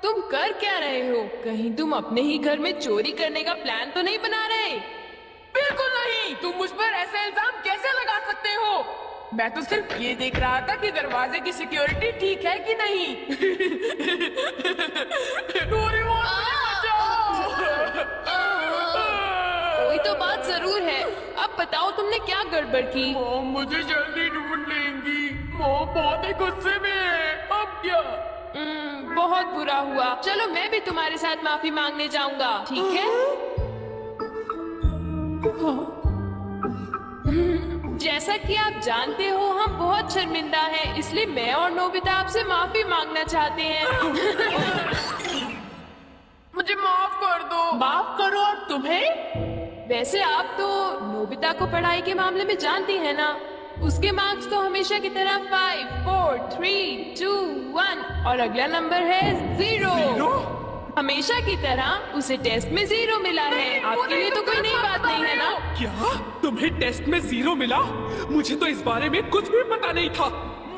तुम कर क्या रहे हो? कहीं तुम अपने ही घर में चोरी करने का प्लान तो नहीं बना रहे? बिल्कुल नहीं। तुम मुझ पर ऐसा इल्जाम कैसे लगा सकते हो? मैं तो सिर्फ ये देख रहा था कि दरवाजे की सिक्योरिटी ठीक है कि नहीं। डोरेमोन, मुझे बचाओ। कोई तो बात जरूर है। अब बताओ तुमने क्या गड़बड़ की? मॉम मुझे जल्दी ढूंढ लेंगी। मॉम बहुत ही गुस्से में है। अब क्या? बहुत बुरा हुआ। चलो मैं भी तुम्हारे साथ माफी मांगने जाऊंगा, ठीक है? जैसा कि आप जानते हो हम बहुत शर्मिंदा हैं, इसलिए मैं और नोबिता आपसे माफी मांगना चाहते हैं। मुझे माफ कर दो। माफ करो? और तुम्हें? वैसे आप तो नोबिता को पढ़ाई के मामले में जानती हैं ना? उसके मार्क्स तो हमेशा की तरह 5, 4, 3, 2, 1 और अगला नंबर है 0। हमेशा की तरह उसे टेस्ट में 0 मिला है। आपके लिए तो कोई नई बात नहीं है ना? क्या तुम्हें टेस्ट में 0 मिला? मुझे तो इस बारे में कुछ भी पता नहीं था।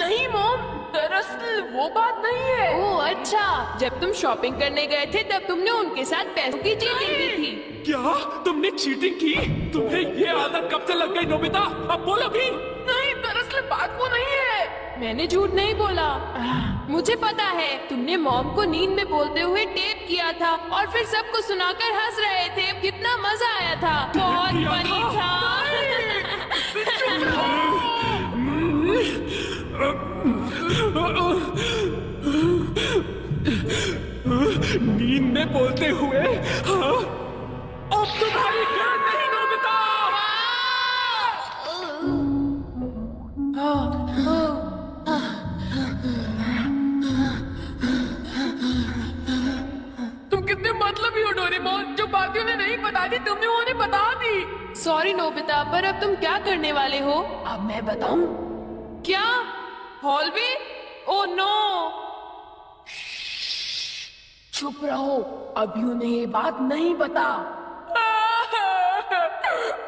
नहीं मॉम, दरअसल वो बात नहीं है। ओह अच्छा, जब तुम शॉपिंग करने गए थे तब तुमने उनके साथ पैसों की चीटिंग की थी। क्या तुमने चीटिंग की? तुम्हें ये आदत कब से लग गई नोबिता? अब बोलो भी। नहीं, दरअसल बात वो नहीं है। मैंने झूठ नहीं बोला। मुझे पता है तुमने मॉम को नींद में बोलते हुए टेप किया था और फिर सबको सुनाकर हंस रहे थे। कितना मजा आया था, बहुत फनी था। नींद में बोलते हुए? हाँ? अब तुम्हारी गलत नहीं नोबिता। तुम कितने मतलबी हो डोरेमोन। जो बातें उन्हें नहीं बता दी तुमने वो उन्हें बता दी। सॉरी नोबिता, पर अब तुम क्या करने वाले हो? अब मैं बताऊं? क्या? हॉल में? Oh no! चुप रहो, अभी उन्हें ये बात नहीं पता।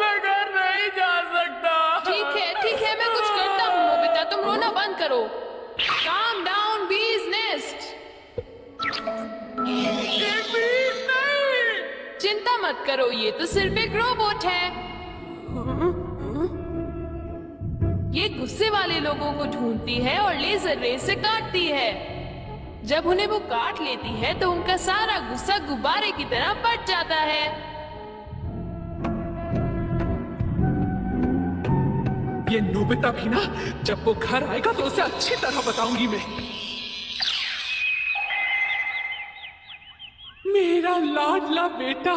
मैं घर नहीं जा सकता। ठीक है, मैं कुछ करता हूँ। नोबिता तुम रोना बंद करो। काम डाउन बीज नेस्ट। नहीं। चिंता मत करो, ये तो सिर्फ एक रोबोट है। ये गुस्से वाले लोगों को ढूंढती है और लेजर रेस से काटती है। जब उन्हें वो काट लेती है तो उनका सारा गुस्सा गुब्बारे की तरह फट जाता है। ये नोबिता भी ना, जब वो घर आएगा तो उसे अच्छी तरह बताऊंगी मैं। मेरा लाडला बेटा।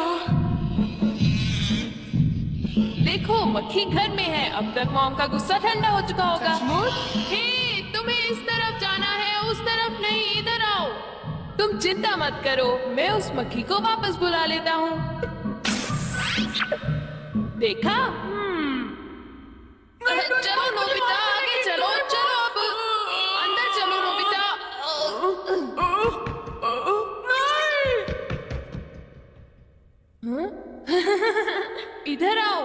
देखो मक्खी घर में है। अब तक मॉम का गुस्सा ठंडा हो चुका होगा। हे, तुम्हें इस तरफ जाना है, उस तरफ नहीं, इधर आओ। तुम चिंता मत करो, मैं उस मक्खी को वापस बुला लेता हूँ। देखा? चलो नोबिता, आगे चलो। चलो अब अंदर चलो नोबिता। इधर आओ।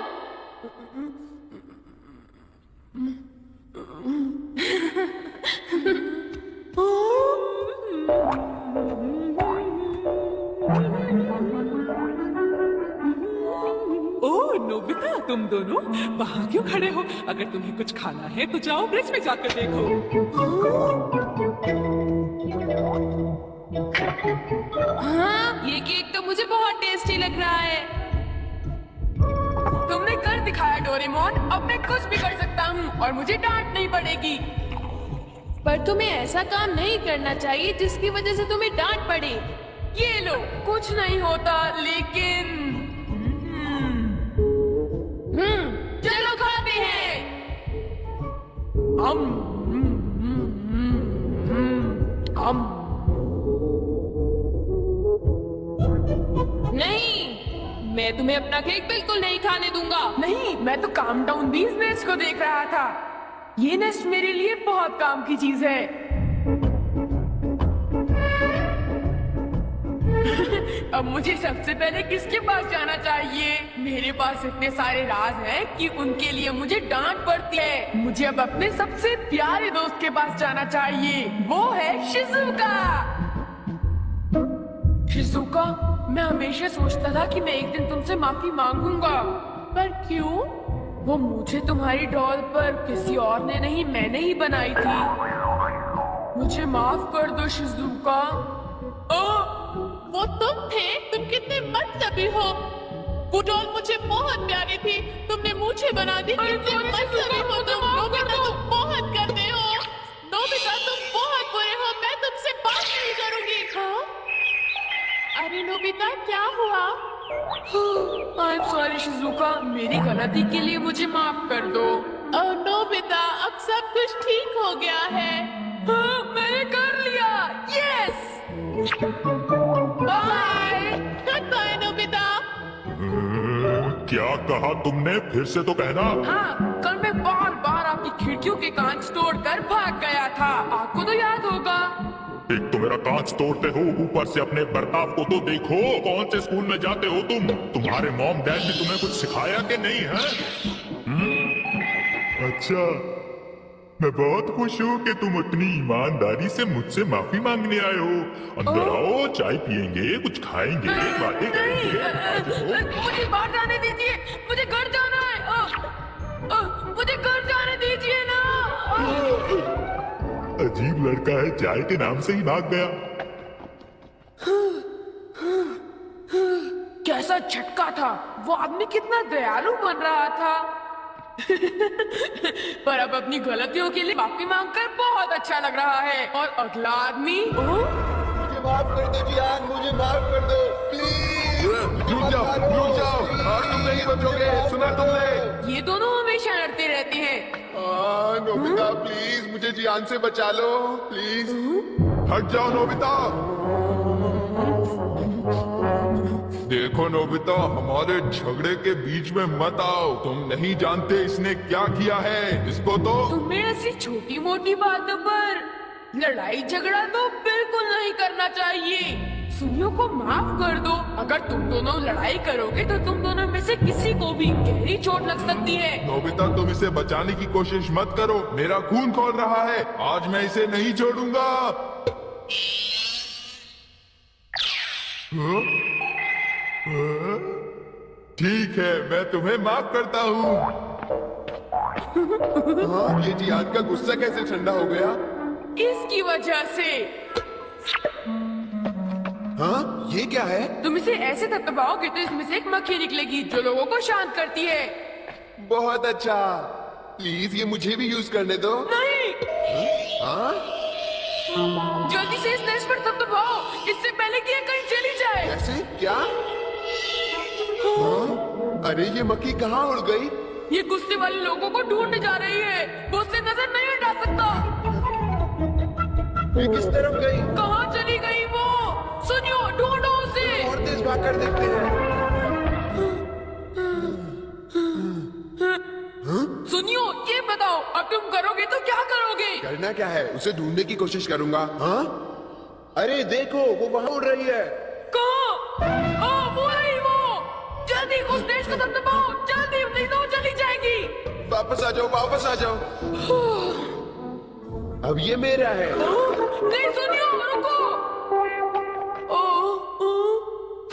ओह नोबिता, तुम दोनों वहाँ क्यों खड़े हो? अगर तुम्हें कुछ खाना है तो जाओ ब्रिज में जाकर देखो। हाँ, ये केक तो मुझे बहुत टेस्टी लग रहा है। तुमने कर दिखाया डोरेमोन। अब मैं कुछ भी कर सकता हूँ और मुझे डांट नहीं पड़ेगी। पर तुम्हें ऐसा काम नहीं करना चाहिए जिसकी वजह से तुम्हें डांट पड़े। ये लो, कुछ नहीं होता, लेकिन चलो खाते हैं। नहीं, मैं तुम्हें अपना केक बिल्कुल नहीं खाने दूंगा। नहीं, मैं तो काम डाउन बीज नेस्ट को देख रहा था। ये नेस्ट मेरे लिए बहुत काम की चीज है। अब मुझे सबसे पहले किसके पास जाना चाहिए? मेरे पास इतने सारे राज हैं कि उनके लिए मुझे डांट पड़ती है। मुझे अब अपने सबसे प्यारे दोस्त के पास जाना चाहिए। वो है शिजुका। शिजुका, मैं हमेशा सोचता था कि मैं एक दिन तुमसे माफी मांगूंगा, पर क्यों? वो मुझे तुम्हारी डॉल पर किसी और ने नहीं, मैंने ही बनाई थी। मुझे माफ कर दो शिजुका। वो तुम थे? तुम कितने मतलबी हो। वो डॉल मुझे बहुत प्यारी थी, तुमने मुझे बना दी। कितने मतलबी हो तुम। नोबिता, तुम बहुत गंदे हो। नोबिता, तुम बहुत बुरे हो। मैं तुमसे बात नहीं करूंगी। हाँ? अरे नोबिता, क्या हुआ? आई एम सॉरी शिजुका, मेरी गलती के लिए मुझे माफ कर दो। नोबिता, अब सब कुछ ठीक हो गया है। हाँ, मैंने कर लिया। Yes, bye bye Nobita. क्या कहा तुमने? फिर से तो कहना। हाँ, कल मैं बार बार आपकी खिड़कियों के कांच तोड़कर भाग गया था, आपको तो याद होगा। एक तो मेरा कांच तोड़ते हो, ऊपर से अपने बर्ताव को तो देखो। कौन से स्कूल में जाते हो तुम? तुम्हारे मॉम डैड ने तुम्हें कुछ सिखाया कि नहीं है? अच्छा, मैं बहुत खुश हूँ कि तुम इतनी ईमानदारी से मुझसे माफी मांगने आए हो। अंदर आओ, चाय पियेंगे, कुछ खाएंगे, बातें करेंगे। आ जाओ। मुझे बाहर जाने दीजिए, मुझे घर जाना है। मुझे घर जाने दीजिए ना। अजीब लड़का है, चाय के नाम से ही भाग गया। कैसा झटका था। वो आदमी कितना दयालु बन रहा था। पर अब अपनी गलतियों के लिए माफी मांगकर बहुत अच्छा लग रहा है। और अगला आदमी, मुझे माफ कर दो जियान, मुझे माफ कर दो प्लीज। रुक जाओ, आज तुम नहीं बचोगे, सुना तुमने? ये दोनों हमेशा लड़ते रहते हैं। नोबिता प्लीज मुझे जियान से बचा लो प्लीज। हट जाओ नोबिता। देखो नोबिता, हमारे झगड़े के बीच में मत आओ। तुम नहीं जानते इसने क्या किया है। इसको तो तुम्हें ऐसी छोटी मोटी बातों पर लड़ाई झगड़ा तो बिल्कुल नहीं करना चाहिए। सुनियो को माफ कर दो। अगर तुम दोनों लड़ाई करोगे तो तुम दोनों में से किसी को भी गहरी चोट लग सकती है। नोबिता, तुम इसे बचाने की कोशिश मत करो। मेरा खून खौल रहा है, आज मैं इसे नहीं छोड़ूंगा। ठीक है, मैं तुम्हें माफ करता हूँ। ये जियान का गुस्सा कैसे ठंडा हो गया? इसकी वजह से। हाँ, ये क्या है? तुम इसे ऐसे दबाओगे तो इसमें से एक मक्खी निकलेगी जो लोगों को शांत करती है। बहुत अच्छा, प्लीज ये मुझे भी यूज करने दो। नहीं, हाँ? जल्दी से इस नेस्ट पर दबाओ, इससे पहले कि ये कहीं चली जाए। कैसे? क्या? हाँ? अरे ये मक्खी कहाँ उड़ गई? ये गुस्से वाले लोगों को ढूंढने जा रही है। वो उससे नजर नहीं हटा सकता। ये किस तरफ गई? कहाँ चली गई वो? सुनियो, ढूंढो उसे। और तेज भागकर देखते हैं। सुनियो, ये बताओ, अब तुम करोगे तो क्या करोगे? करना क्या है? उसे ढूंढने की कोशिश करूंगा। हाँ? अरे देखो, वो वहाँ उड़ रही है। कहाँ? वो रही वो। जल्दी उस नेट को दबाओ, जल्दी, नहीं तो वो चली जाएगी। वापस आ जाओ, वापस आ जाओ। अब ये मेरा है। नहीं सुनियो, रुको।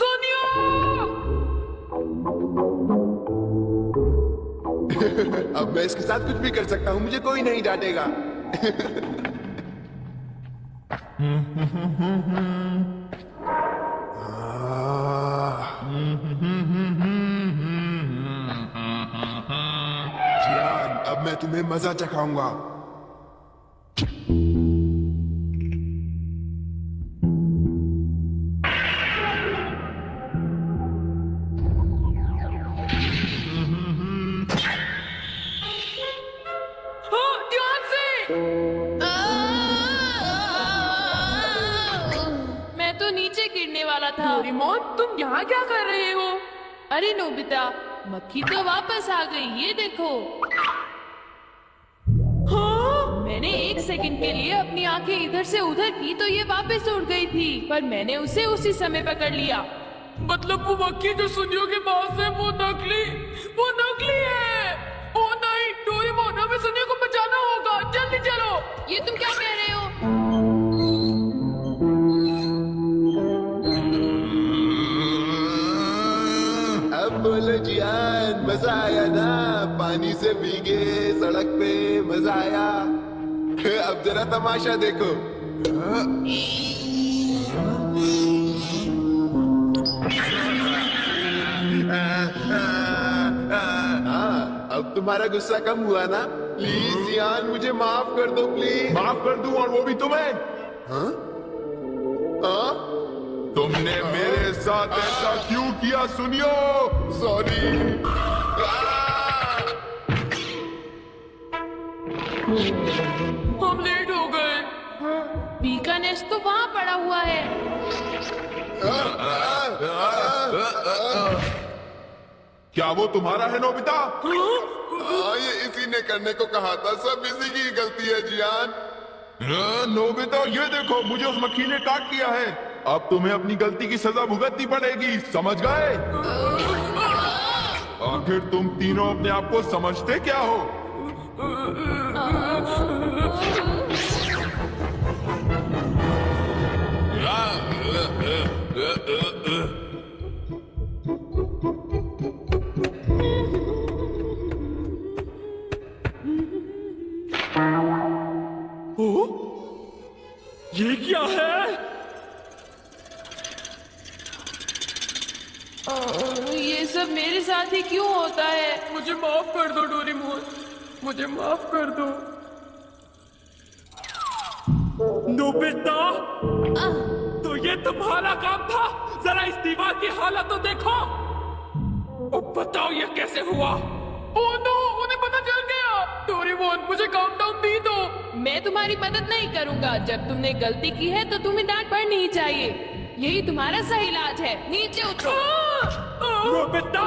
सुनियो। अब मैं इसके साथ कुछ भी कर सकता हूँ, मुझे कोई नहीं डांटेगा। जियान, अब मैं तुम्हें मजा चखाऊंगा। ध्यान से। मैं तो नीचे गिरने वाला था। डोरेमोन, तुम यहाँ क्या कर रहे हो? अरे नोबिता, मक्खी तो वापस आ गई, ये देखो। हाँ? मैंने एक सेकंड के लिए अपनी आंखें इधर से उधर की तो ये वापस उड़ गई थी, पर मैंने उसे उसी समय पकड़ लिया। मतलब वो मक्खी जो सुनियो के पास है वो नकली है। ओ नहीं, डोरेमोन, हमें सुनियो को बचाना होगा, जल्दी चलो। ये तुम क्या कह रहे हो? बोलो जियान, मजा आया ना? पानी से भीगे सड़क पे मजा आया। अब जरा तमाशा देखो। हाँ, अब तुम्हारा गुस्सा कम हुआ ना? प्लीज जियान, मुझे माफ कर दो प्लीज। माफ कर दूं, और वो भी तुम्हें? हाँ? हाँ? तुमने मेरे साथ ऐसा क्यों किया? सुनियो, सॉरी। हम लेट हो गए। बी का नेस्ट तो वहाँ पड़ा हुआ है। क्या वो तुम्हारा है नोबिता? ये इसी ने करने को कहा था, सब इसी की गलती है जियान। नोबिता, ये देखो, मुझे उस मक्खी ने काट लिया है। अब तुम्हें अपनी गलती की सजा भुगतनी पड़ेगी, समझ गए? आखिर तुम तीनों अपने आप को समझते क्या हो? ये क्या है? ये सब मेरे साथ ही क्यों होता है? मुझे माफ कर दो डोरेमोन, मुझे माफ कर दो। नोबिता, तो ये तुम्हारा काम था? जरा इस दीवार की हालत तो देखो। अब बताओ ये कैसे हुआ? ओह नो, उन्हें पता चल गया। डोरेमोन, मुझे काउंटडाउन भी दो। मैं तुम्हारी मदद नहीं करूंगा। जब तुमने गलती की है तो तुम्हें डांट पड़नी ही चाहिए। यही तुम्हारा सही इलाज है। नीचे उतरो। नोबिता,